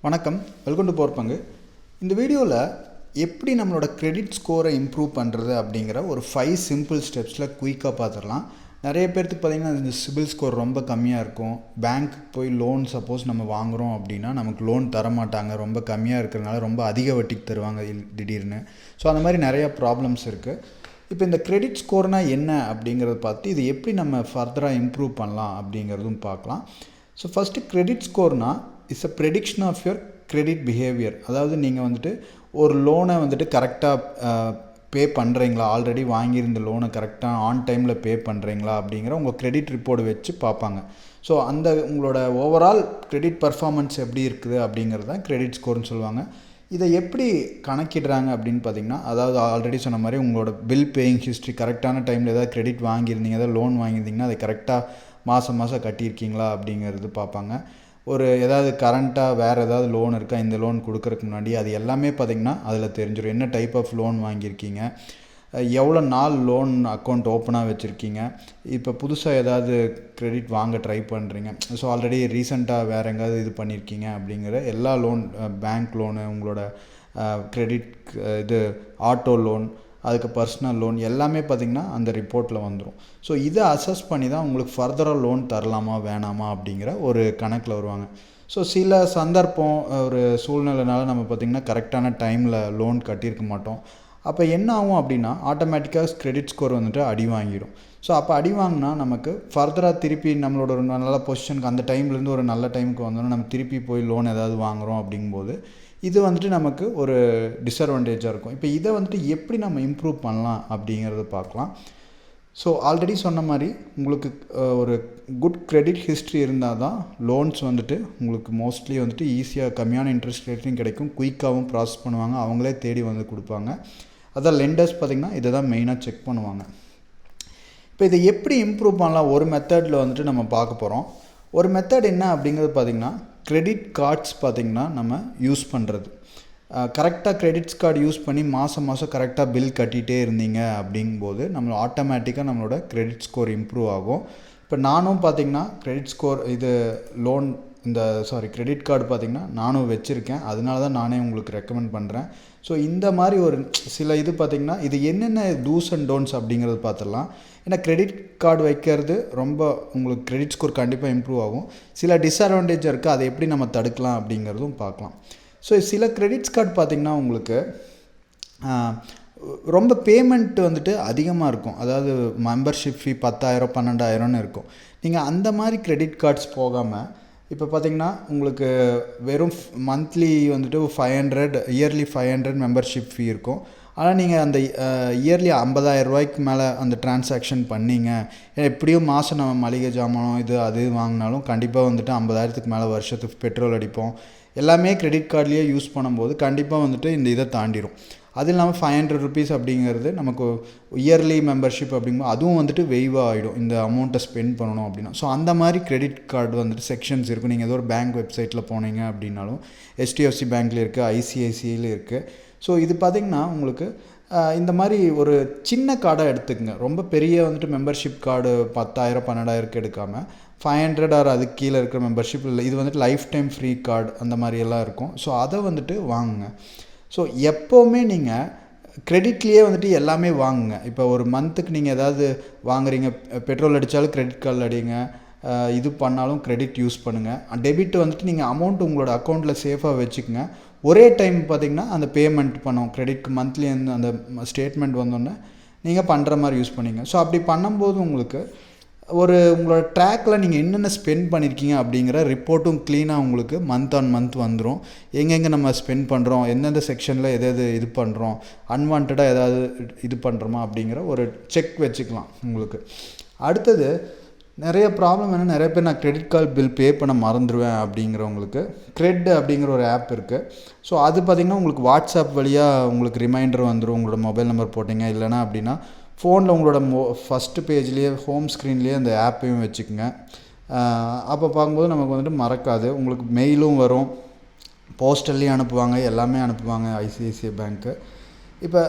வணக்கம், welcome to போர்பங்கு. இந்த வீடியோவில் எப்படி நம்மளோட கிரெடிட் ஸ்கோரை இம்ப்ரூவ் பண்ணுறது அப்படிங்கிற ஒரு 5 சிம்பிள் ஸ்டெப்ஸில் குயிக்காக பார்த்துடலாம். நிறைய பேர்த்துக்கு பார்த்திங்கன்னா இந்த சிபில் ஸ்கோர் ரொம்ப கம்மியாக இருக்கும். பேங்க்குக்கு போய் லோன் சப்போஸ் நம்ம வாங்குகிறோம் அப்படின்னா நமக்கு லோன் தரமாட்டாங்க, ரொம்ப கம்மியாக இருக்கிறதுனால ரொம்ப அதிக வட்டிக்கு தருவாங்க திடீர்னு. ஸோ அந்த மாதிரி நிறையா ப்ராப்ளம்ஸ் இருக்குது. இப்போ இந்த கிரெடிட் ஸ்கோர்னால் என்ன அப்படிங்கிறத பார்த்து இது எப்படி நம்ம ஃபர்தராக இம்ப்ரூவ் பண்ணலாம் அப்படிங்கிறதும் பார்க்கலாம். ஸோ ஃபஸ்ட்டு கிரெடிட் ஸ்கோர்னால் it's a prediction of your credit behaviour. அதாவது நீங்கள் வந்துட்டு ஒரு லோனை வந்துட்டு கரெக்டாக பே பண்ணுறீங்களா, ஆல்ரெடி வாங்கியிருந்த லோனை கரெக்டாக ஆன் டைமில் பே பண்ணுறீங்களா அப்படிங்கிற உங்கள் கிரெடிட் ரிப்போர்ட் வச்சு பார்ப்பாங்க. ஸோ அந்த உங்களோட ஓவரால் கிரெடிட் பர்ஃபார்மன்ஸ் எப்படி இருக்குது அப்படிங்கிறது தான் கிரெடிட் ஸ்கோர்னு சொல்லுவாங்க. இதை எப்படி கணக்கிடுறாங்க அப்படின்னு பார்த்தீங்கன்னா, அதாவது ஆல்ரெடி சொன்ன மாதிரி உங்களோட பில் பேயிங் ஹிஸ்ட்ரி கரெக்டான டைமில் ஏதாவது கிரெடிட் வாங்கியிருந்தீங்க, ஏதாவது லோன் வாங்கியிருந்தீங்கன்னா அதை கரெக்டாக மாதம் கட்டியிருக்கீங்களா அப்படிங்கிறது பார்ப்பாங்க. ஏதாவது கரண்ட்டாக வேறு ஏதாவது லோன் இருக்கா, இந்த லோன் கொடுக்கறதுக்கு முன்னாடி அது எல்லாமே பார்த்திங்கன்னா அதில் தெரிஞ்சிடும். என்ன டைப் ஆஃப் லோன் வாங்கியிருக்கீங்க, எவ்வளோ நாள் லோன் அக்கௌண்ட் ஓப்பனாக வச்சுருக்கீங்க, இப்போ புதுசாக ஏதாவது கிரெடிட் வாங்க ட்ரை பண்ணுறீங்க, ஸோ ஆல்ரெடி ரீசெண்டாக வேறு எங்கேயாவது இது பண்ணியிருக்கீங்க அப்படிங்கிற எல்லா லோன், பேங்க் லோனு, உங்களோட கிரெடிட் ஆட்டோ லோன், அதுக்கு பர்சனல் லோன் எல்லாமே பார்த்திங்கன்னா அந்த ரிப்போர்ட்டில் வந்துடும். ஸோ இதை அசஸ் பண்ணி தான் உங்களுக்கு ஃபர்தராக லோன் தரலாமா வேணாமா அப்படிங்கிற ஒரு கணக்கில் வருவாங்க. ஸோ சில சந்தர்ப்பம் ஒரு சூழ்நிலைனால நம்ம பார்த்திங்கன்னா கரெக்டான டைமில் லோன் கட்டியிருக்க மாட்டோம். அப்போ என்ன ஆகும் அப்படின்னா ஆட்டோமேட்டிக்காக கிரெடிட் ஸ்கோர் வந்துட்டு அடி வாங்கிடும். ஸோ அப்போ அடி வாங்கினா நமக்கு ஃபர்தராக திருப்பி நம்மளோட ஒரு நல்ல பொசிஷனுக்கு அந்த டைம்லேருந்து ஒரு நல்ல டைமுக்கு வந்தோன்னா நம்ம திருப்பி போய் லோன் ஏதாவது வாங்குகிறோம் அப்படிங்கும்போது இது வந்துட்டு நமக்கு ஒரு டிஸ்அட்வான்டேஜாக இருக்கும். இப்போ இதை வந்துட்டு எப்படி நம்ம இம்ப்ரூவ் பண்ணலாம் அப்படிங்கிறத பார்க்கலாம். ஸோ ஆல்ரெடி சொன்ன மாதிரி உங்களுக்கு ஒரு குட் கிரெடிட் ஹிஸ்ட்ரி இருந்தால் தான் லோன்ஸ் வந்துட்டு உங்களுக்கு மோஸ்ட்லி வந்துட்டு ஈஸியாக கம்மியான இன்ட்ரெஸ்ட் ரேட்லையும் கிடைக்கும், குயிக்காகவும் ப்ராசஸ் பண்ணுவாங்க, அவங்களே தேடி வந்து கொடுப்பாங்க. அதான் லெண்டர்ஸ் பார்த்திங்கன்னா இதை தான் மெயினாக செக் பண்ணுவாங்க. இப்போ இதை எப்படி இம்ப்ரூவ் பண்ணலாம் ஒரு மெத்தடில் வந்துட்டு நம்ம பார்க்க போகிறோம். ஒரு மெத்தட் என்ன அப்படிங்கிறது பார்த்திங்கன்னா கிரெடிட் கார்ட்ஸ் பார்த்திங்கன்னா நம்ம யூஸ் பண்ணுறது. கரெக்டாக கிரெடிட்ஸ் கார்டு யூஸ் பண்ணி மாதம் கரெக்டாக பில் கட்டிகிட்டே இருந்தீங்க அப்படிங்கும்போது நம்மளை ஆட்டோமேட்டிக்காக நம்மளோட கிரெடிட் ஸ்கோர் இம்ப்ரூவ் ஆகும். இப்போ நானும் பார்த்திங்கன்னா கிரெடிட் ஸ்கோர் கிரெடிட் கார்டு பார்த்திங்கன்னா நானும் வச்சுருக்கேன், அதனால தான் நானே உங்களுக்கு ரெக்கமெண்ட் பண்ணுறேன். ஸோ இந்த மாதிரி ஒரு சில இது பார்த்திங்கன்னா இது என்னென்ன டூஸ் அண்ட் டோன்ட்ஸ் அப்படிங்கிறது பார்த்துடலாம். ஏன்னா கிரெடிட் கார்டு வைக்கிறது ரொம்ப உங்களுக்கு கிரெடிட் ஸ்கோர் கண்டிப்பாக இம்ப்ரூவ் ஆகும். சில டிஸ்அட்வான்டேஜ் இருக்குது, அதை எப்படி நம்ம தடுக்கலாம் அப்படிங்கிறதும் பார்க்கலாம். ஸோ சில கிரெடிட்ஸ் கார்டு பார்த்திங்கன்னா உங்களுக்கு ரொம்ப பேமெண்ட் வந்துட்டு அதிகமாக இருக்கும். அதாவது மெம்பர்ஷிப் ஃபீ 10,000 12,000 இருக்கும். நீங்கள் அந்த மாதிரி கிரெடிட் கார்ட்ஸ் போகாமல் இப்போ பார்த்திங்கன்னா உங்களுக்கு வெறும் மந்த்லி வந்துட்டு 500 இயர்லி 500 மெம்பர்ஷிப் ஃபீ இருக்கும். ஆனால் நீங்கள் அந்த இயர்லி 50,000 ரூபாய்க்கு மேலே அந்த டிரான்சாக்ஷன் பண்ணிங்க, எப்படியும் மாதம் நம்ம மளிகை ஜாமானோ அது வாங்கினாலும் கண்டிப்பாக வந்துட்டு 50,000க்கு மேலே வருஷத்துக்கு பெட்ரோல் அடிப்போம், எல்லாமே கிரெடிட் கார்ட்லேயே யூஸ் பண்ணும்போது கண்டிப்பாக வந்துட்டு இந்த இதை தாண்டிடும். அது இல்லாமல் 500 ருபீஸ் அப்படிங்கிறது நமக்கு இயர்லி மெம்பர்ஷிப் அப்படிங்கும்போது அதுவும் வந்துட்டு வெய்வாக ஆகிடும் இந்த அமௌண்ட்டை ஸ்பெண்ட் பண்ணணும் அப்படின்னா. ஸோ அந்த மாதிரி கிரெடிட் கார்டு வந்துட்டு செக்ஷன்ஸ் இருக்கும். நீங்கள் ஏதோ ஒரு பேங்க் வெப்சைட்டில் போனீங்க அப்படின்னாலும் HDFC பேங்க்கில் இருக்குது, ICICIயில் இருக்குது. ஸோ இது பார்த்திங்கன்னா உங்களுக்கு இந்த மாதிரி ஒரு சின்ன கார்டாக எடுத்துக்கங்க. ரொம்ப பெரிய வந்துட்டு மெம்பர்ஷிப் கார்டு 10,000 12,000 எடுக்காமல் 500 ஆர் அதுக்கு கீழே இருக்கிற மெம்பர்ஷிப் இல்லை, இது வந்துட்டு லைஃப் டைம் ஃப்ரீ கார்டு அந்த மாதிரியெல்லாம் இருக்கும். ஸோ அதை வந்துட்டு வாங்குங்க. ஸோ எப்போவுமே நீங்கள் கிரெடிட்லேயே வந்துட்டு எல்லாமே வாங்குங்க. இப்போ ஒரு மந்த்துக்கு நீங்கள் ஏதாவது வாங்குறீங்க, பெட்ரோல் அடித்தாலும் கிரெடிட் கார்டில் அடிங்க, இது பண்ணாலும் கிரெடிட் யூஸ் பண்ணுங்கள். டெபிட் வந்துட்டு நீங்கள் அமௌண்ட் உங்களோட அக்கௌண்ட்டில் சேஃபாக வச்சுக்கோங்க. ஒரே டைம் பார்த்திங்கன்னா அந்த பேமெண்ட் பண்ணோம் கிரெடிட்க்கு மந்த்லி அந்த ஸ்டேட்மெண்ட் வந்தோடனே நீங்கள் பண்ணுற மாதிரி யூஸ் பண்ணிங்க. ஸோ அப்படி பண்ணும்போது உங்களுக்கு உங்களோட ட்ராக்கில் நீங்கள் என்னென்ன ஸ்பெண்ட் பண்ணியிருக்கீங்க அப்படிங்கிற ரிப்போர்ட்டும் க்ளீனாக உங்களுக்கு மந்த் ஆன் மந்த் வந்துடும். எங்கெங்கே நம்ம ஸ்பெண்ட் பண்ணுறோம், எந்தெந்த செக்ஷனில் எது இது பண்ணுறோம், அன்வான்டாக ஏதாவது இது பண்ணுறோமா அப்படிங்கிற ஒரு செக் வச்சுக்கலாம் உங்களுக்கு. அடுத்தது நிறைய ப்ராப்ளம் என்னென்னா நிறைய பேர் நான் கிரெடிட் கார்டு பில் பே பண்ண மறந்துடுவேன் அப்படிங்கிறவங்களுக்கு கிரெட் அப்படிங்கிற ஒரு ஆப் இருக்குது. ஸோ அது பார்த்திங்கன்னா உங்களுக்கு வாட்ஸ்அப் வழியாக உங்களுக்கு ரிமைண்டர் வந்துடும். உங்களோட மொபைல் நம்பர் போட்டிங்க, இல்லைனா அப்படின்னா ஃபோனில் உங்களோட ஃபஸ்ட்டு பேஜ்லேயே ஹோம் ஸ்க்ரீன்லேயே அந்த ஆப்பையும் வச்சுக்கோங்க. அப்போ பார்க்கும்போது நமக்கு வந்துட்டு மறக்காது. உங்களுக்கு மெயிலும் வரும், போஸ்டல்லையும் அனுப்புவாங்க, எல்லாமே அனுப்புவாங்க ICICI பேங்க்கு. இப்போ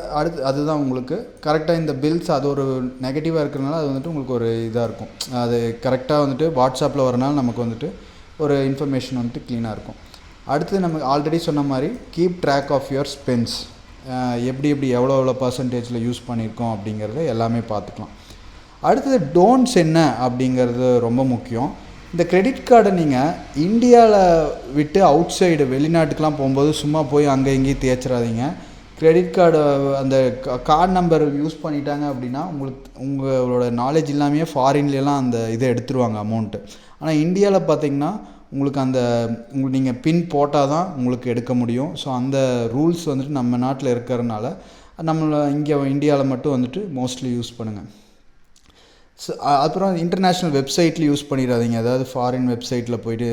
அதுதான் உங்களுக்கு கரெக்டாக இந்த பில்ஸ் அது ஒரு நெகட்டிவாக இருக்கிறதுனால அது வந்துட்டு உங்களுக்கு ஒரு இதாக இருக்கும். அது கரெக்டாக வந்துட்டு வாட்ஸ்அப்பில் வரனால நமக்கு வந்துட்டு ஒரு இன்ஃபர்மேஷன் வந்துட்டு க்ளீனாக இருக்கும். அடுத்து நம்ம ஆல்ரெடி சொன்ன மாதிரி keep track of your spends, எப்படி எவ்வளோ பர்சன்டேஜில் யூஸ் பண்ணியிருக்கோம் அப்படிங்கிறத எல்லாமே பார்த்துக்கலாம். அடுத்தது டோன்ட்ஸ் என்ன அப்படிங்கிறது ரொம்ப முக்கியம். இந்த கிரெடிட் கார்டை நீங்கள் இந்தியாவில் விட்டு அவுட் சைடு வெளிநாட்டுக்கெலாம் போகும்போது சும்மா போய் அங்கே இங்கேயும் தேய்ச்சிடாதீங்க. கிரெடிட் கார்டு அந்த கார்டு நம்பர் யூஸ் பண்ணிட்டாங்க அப்படின்னா உங்களோட நாலேஜ் இல்லாமையே ஃபாரின்லாம் அந்த இதை எடுத்துருவாங்க அமௌண்ட்டு. ஆனால் இந்தியாவில் பார்த்தீங்கன்னா உங்களுக்கு நீங்கள் பின் போட்டால் தான் உங்களுக்கு எடுக்க முடியும். ஸோ அந்த ரூல்ஸ் வந்துட்டு நம்ம நாட்டில் இருக்கிறதுனால இங்கே இந்தியாவில் மட்டும் வந்துட்டு மோஸ்ட்லி யூஸ் பண்ணுங்கள். அப்புறம் இன்டர்நேஷ்னல் வெப்சைட்டில் யூஸ் பண்ணிடாதீங்க. அதாவது ஃபாரின் வெப்சைட்டில் போய்ட்டு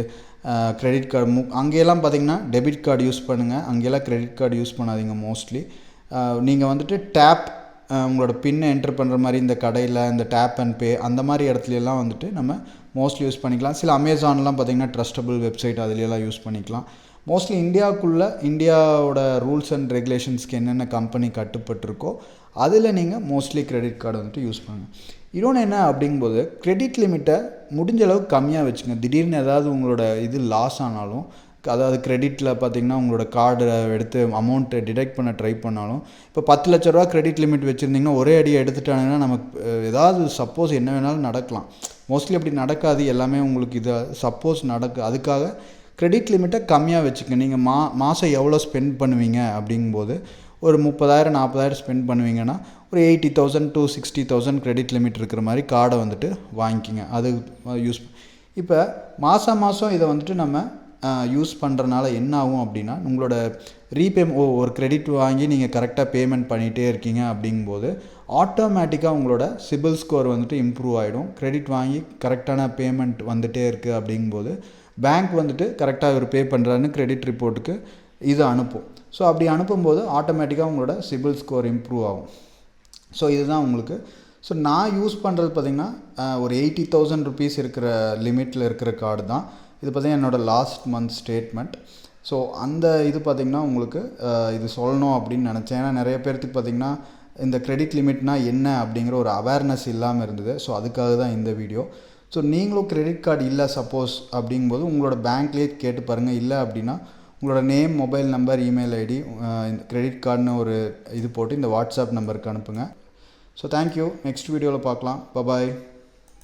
கிரெடிட் கார்டு அங்கேயெல்லாம் பார்த்தீங்கன்னா டெபிட் கார்டு யூஸ் பண்ணுங்கள். அங்கேயெல்லாம் கிரெடிட் கார்டு யூஸ் பண்ணாதீங்க. மோஸ்ட்லி நீங்கள் வந்துட்டு டேப் உங்களோட பின்னை என்ட்ரு பண்ணுற மாதிரி இந்த கடையில் இந்த டேப் அண்ட் பே அந்த மாதிரி இடத்துலலாம் வந்துட்டு நம்ம மோஸ்ட்லி யூஸ் பண்ணிக்கலாம். சில அமேசான்லாம் பார்த்திங்கன்னா ட்ரஸ்டபுள் வெப்சைட் அதுலலாம் யூஸ் பண்ணிக்கலாம். மோஸ்ட்லி இந்தியாவோட ரூல்ஸ் அண்ட் ரெகுலேஷன்ஸ்க்கு என்னென்ன கம்பெனி கட்டுப்பட்டுருக்கோ அதில் நீங்கள் மோஸ்ட்லி கிரெடிட் கார்டு வந்துட்டு யூஸ் பண்ணுங்கள். இன்னொன்று என்ன அப்படிங்கும்போது கிரெடிட் லிமிட்டை முடிஞ்ச அளவுக்கு கம்மியாக வச்சுங்க. திடீர்னு ஏதாவது உங்களோட இது லாஸ் ஆனாலும், அதாவது கிரெடிட்டில் பார்த்திங்கன்னா உங்களோட கார்டை எடுத்து அமௌண்ட்டை டிடெக்ட் பண்ண ட்ரை பண்ணாலும், இப்போ 10 லட்ச ரூபா கிரெடிட் லிமிட் வச்சுருந்திங்கன்னா ஒரே அடியை எடுத்துட்டாங்கன்னா நமக்கு ஏதாவது சப்போஸ் என்ன வேணாலும் நடக்கலாம். மோஸ்ட்லி அப்படி நடக்காது. எல்லாமே உங்களுக்கு இதை சப்போஸ் அதுக்காக கிரெடிட் லிமிட்டை கம்மியாக வச்சுக்க. நீங்கள் மாதம் எவ்வளோ ஸ்பெண்ட் பண்ணுவீங்க அப்படிங்கும்போது ஒரு 30,000 40,000 ஸ்பெண்ட் பண்ணுவீங்கன்னா ஒரு 80,000 to 60,000 கிரெடிட் லிமிட் இருக்கிற மாதிரி கார்டை வந்துட்டு வாங்கிக்கிங்க. அது யூஸ் இப்போ மாதம் இதை வந்துட்டு நம்ம யூஸ் பண்ணுறனால என்ன ஆகும் அப்படின்னா உங்களோட ஒரு கிரெடிட் வாங்கி நீங்கள் கரெக்டாக பேமெண்ட் பண்ணிகிட்டே இருக்கீங்க அப்படிங்கும்போது ஆட்டோமேட்டிக்காக உங்களோட சிபில் ஸ்கோர் வந்துட்டு இம்ப்ரூவ் ஆகிடும். கிரெடிட் வாங்கி கரெக்டான பேமெண்ட் வந்துகிட்டே இருக்குது அப்படிங்கும்போது பேங்க் வந்துட்டு கரெக்டாக இவர் பே பண்ணுறாருன்னு கிரெடிட் ரிப்போர்ட்டுக்கு இது அனுப்பும். ஸோ அப்படி அனுப்பும்போது ஆட்டோமேட்டிக்காக உங்களோட சிபில் ஸ்கோர் இம்ப்ரூவ் ஆகும். ஸோ இதுதான் உங்களுக்கு. ஸோ நான் யூஸ் பண்ணுறது பார்த்திங்கன்னா ஒரு 80,000 ருபீஸ் இருக்கிற லிமிட்டில் இருக்கிற கார்டு தான். இது பார்த்திங்கன்னா என்னோடய லாஸ்ட் மந்த் ஸ்டேட்மெண்ட். ஸோ அந்த இது பார்த்திங்கன்னா உங்களுக்கு இது சொல்லணும் அப்படின்னு நினச்சேன். ஏன்னா நிறைய பேர்த்துக்கு பார்த்திங்கன்னா இந்த கிரெடிட் லிமிட்னா என்ன அப்படிங்கிற ஒரு அவேர்னஸ் இல்லாமல் இருந்தது. ஸோ அதுக்காக தான் இந்த வீடியோ. ஸோ நீங்களும் கிரெடிட் கார்டு இல்லை சப்போஸ் அப்படிங்கும்போது உங்களோட பேங்க்லேயே கேட்டு பாருங்கள். இல்லை அப்படின்னா உங்களோட name, mobile number, email ID, credit கார்டுன்னு ஒரு இது போட்டு இந்த வாட்ஸ்அப் நம்பருக்கு அனுப்புங்க. So thank you. நெக்ஸ்ட் வீடியோவில் பார்க்கலாம். பாய்.